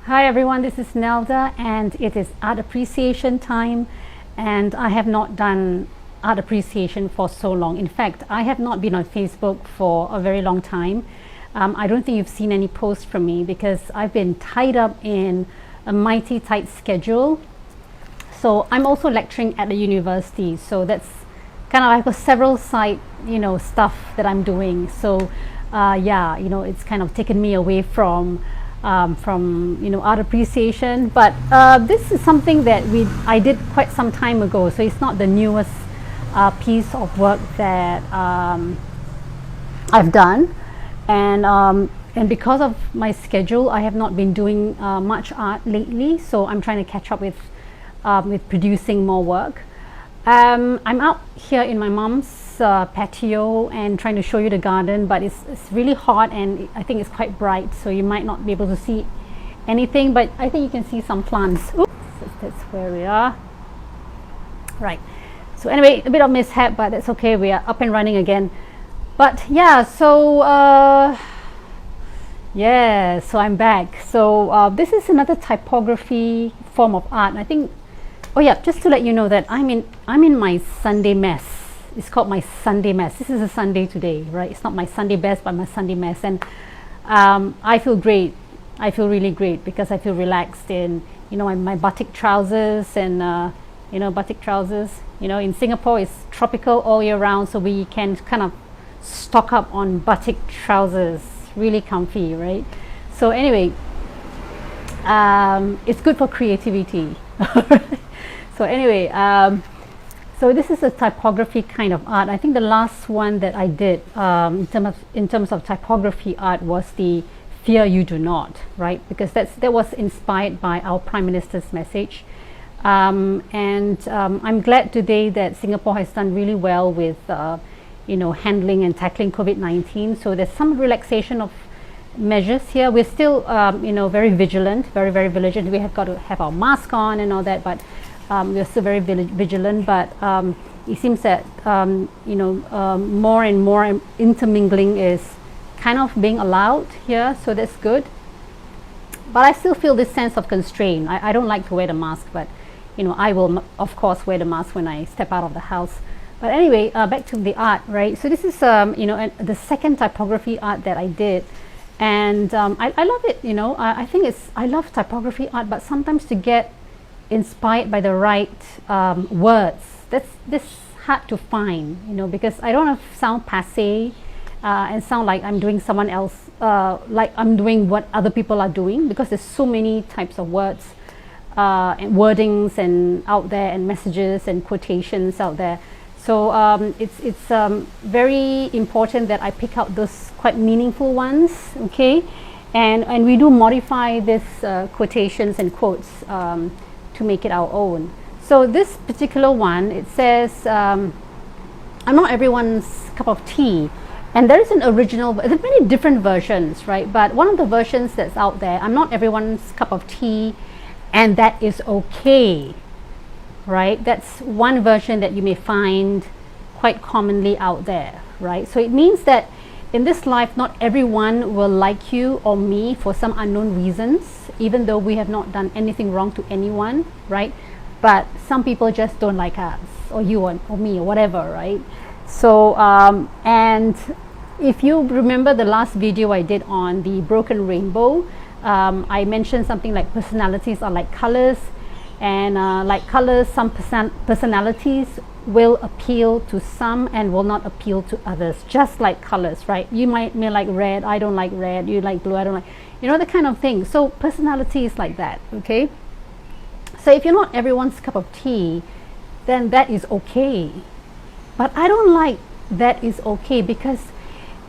Hi everyone, this is Nelda and it is art appreciation time, and I have not done art appreciation for so long. In fact, I have not been on Facebook for a very long time. I don't think you've seen any posts from me because I've been tied up in a mighty tight schedule. So I'm also lecturing at the university, so that's kind of, I've got several side stuff that I'm doing. So yeah, it's kind of taken me away from art appreciation. But this is something that I did quite some time ago, so it's not the newest piece of work that I've done. And because of my schedule, I have not been doing much art lately, so I'm trying to catch up with producing more work. I'm out here in my mom's patio and trying to show you the garden, but it's really hot and I think it's quite bright, so you might not be able to see anything, but I think you can see some plants. Oops, that's where we are. Right. So anyway, a bit of mishap, but that's okay. We are up and running again. But yeah, so yeah, so I'm back. So this is another typography form of art. I think. Oh yeah, just to let you know that I'm in my Sunday mess. It's called my Sunday mess. This is a Sunday today, right? It's not my Sunday best, but my Sunday mess. And I feel great. I feel really great because I feel relaxed in my batik trousers and batik trousers. In Singapore it's tropical all year round, so we can kind of stock up on batik trousers. Really comfy, right? So anyway, it's good for creativity. So anyway, so this is a typography kind of art. I think the last one that I did in terms of typography art was the "Fear You Do Not," right? Because that was inspired by our Prime Minister's message. I'm glad today that Singapore has done really well with handling and tackling COVID-19. So there's some relaxation of measures here. We're still very vigilant, very vigilant. We have got to have our mask on and all that, but we're still very vigilant. But it seems that more and more intermingling is kind of being allowed here, so that's good. But I still feel this sense of constraint. I don't like to wear the mask, but I will of course wear the mask when I step out of the house. But anyway, back to the art, right? So this is the second typography art that I did. And I love it. I think I love typography art, but sometimes to get inspired by the right words, that's hard to find, because I don't want to sound passé and sound like I'm doing someone else, like I'm doing what other people are doing, because there's so many types of words and wordings and out there, and messages and quotations out there. So it's very important that I pick out those quite meaningful ones, okay? And we do modify this quotations and quotes to make it our own. So this particular one, it says, I'm not everyone's cup of tea. And there is an original, there are many different versions, right? But one of the versions that's out there, I'm not everyone's cup of tea, and that is okay. Right, that's one version that you may find quite commonly out there, right? So it means that in this life, not everyone will like you or me for some unknown reasons, even though we have not done anything wrong to anyone, right? But some people just don't like us, or you or me or whatever, right? So and if you remember the last video I did on the broken rainbow, I mentioned something like personalities are like colors. And like colors, some personalities will appeal to some and will not appeal to others, just like colors, right? You may like red, I don't like red. You like blue, I don't like, that kind of thing. So personality is like that, okay? So if you're not everyone's cup of tea, then that is okay. But I don't like that is okay, because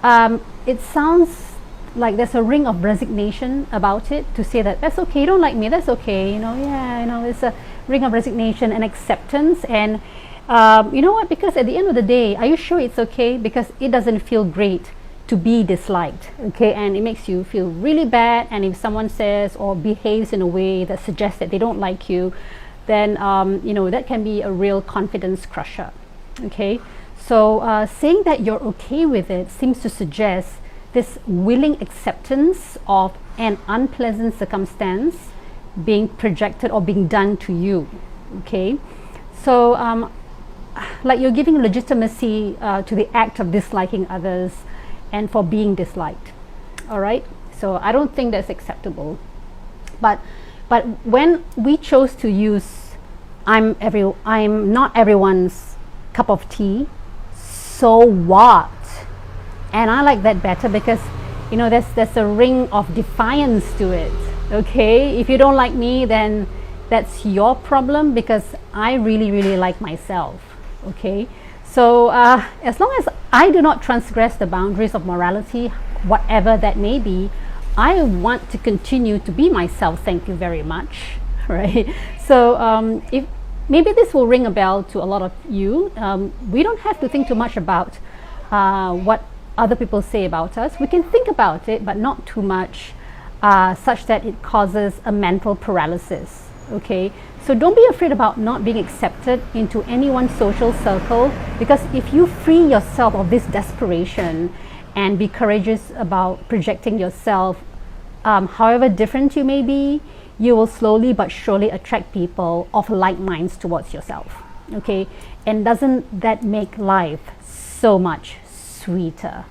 it sounds like there's a ring of resignation about it, to say that that's okay, you don't like me, that's okay, it's a ring of resignation and acceptance. And you know what, because at the end of the day, are you sure it's okay? Because it doesn't feel great to be disliked, okay? And it makes you feel really bad. And if someone says or behaves in a way that suggests that they don't like you, then that can be a real confidence crusher, okay? So saying that you're okay with it seems to suggest this willing acceptance of an unpleasant circumstance being projected or being done to you. Okay, so like you're giving legitimacy to the act of disliking others and for being disliked. All right, so I don't think that's acceptable. But when we chose to use I'm not everyone's cup of tea, so what? And I like that better because, you know, there's a ring of defiance to it. Okay, if you don't like me, then that's your problem, because I really like myself. Okay, so as long as I do not transgress the boundaries of morality, whatever that may be, I want to continue to be myself. Thank you very much. Right, so if maybe this will ring a bell to a lot of you, we don't have to think too much about what other people say about us. We can think about it, but not too much, such that it causes a mental paralysis. Okay, so don't be afraid about not being accepted into anyone's social circle, because if you free yourself of this desperation and be courageous about projecting yourself, however different you may be, you will slowly but surely attract people of like minds towards yourself. Okay, and doesn't that make life so much sweeter?